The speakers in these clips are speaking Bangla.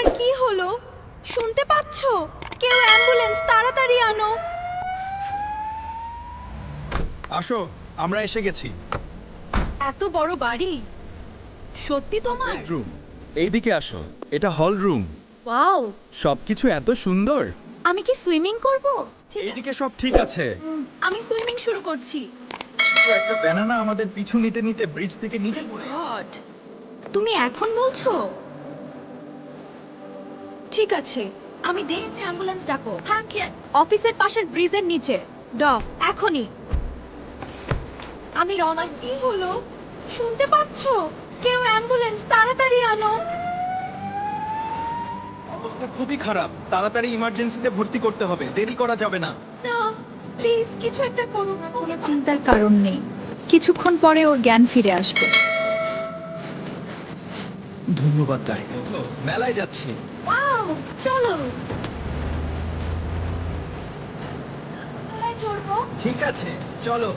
তোমার কি হলো? শুনতে পাচ্ছো? কেউ অ্যাম্বুলেন্স তাড়াতাড়ি আনো। আসো, আমরা এসে গেছি। এত বড় বাড়ি সত্যি তোমার? বেডরুম, এইদিকে আসো। এটা হল রুম। ওয়াও, সবকিছু এত সুন্দর। আমি কি সুইমিং করব? এইদিকে সব ঠিক আছে। আমি সুইমিং শুরু করছি। একটা ব্যানানা আমাদের পিছু নিতে নিতে ব্রিজ থেকে নিচে পড়ে। গড, তুমি এখন বলছো? ঠিক আছে, আমি দেখছি। অ্যাম্বুলেন্স ডাকো। হ্যাঁ, অফিসের পাশের ব্রিজের নিচে। এখনই। আমি রওনা। কি হলো? শুনতে পাচ্ছো? কেউ অ্যাম্বুলেন্স তাড়াতাড়ি আনো। অবস্থা খুবই খারাপ, তাড়াতাড়ি ইমার্জেন্সিতে ভর্তি করতে হবে, দেরি করা যাবে না। না, প্লিজ কিছু একটা করুন। কোনো চিন্তার কারণ নেই, কিছুক্ষণ পরে ওর জ্ঞান ফিরে আসবে। ধন্যবাদ গাড়ি। মেলায় যাচ্ছি। ওয়াও, চলো। মেলায় চড়বো। ঠিক আছে, চলো।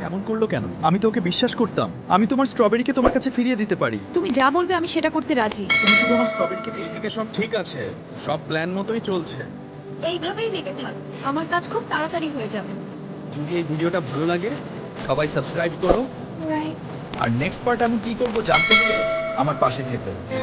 এমন করলো কেন? আমি তো ওকে বিশ্বাস করতাম। আমি তোমার স্ট্রবেরিকে তোমার কাছে ফিরিয়ে দিতে পারি। তুমি যা বলবে আমি সেটা করতে রাজি। তুমি শুধু আমার স্ট্রবেরিকে ফিরিয়ে দিতে। সব ঠিক আছে, সব প্ল্যান মতোই চলছে। এইভাবেই লেগে থাক, আমার কাজ খুব তাড়াতাড়ি হয়ে যাবে। যদি এই ভিডিওটা ভালো লাগে, সবাই সাবস্ক্রাইব করো। আর নেক্সট পার্ট আমি কি করব জানতে হলে আমার পাশে থেকো।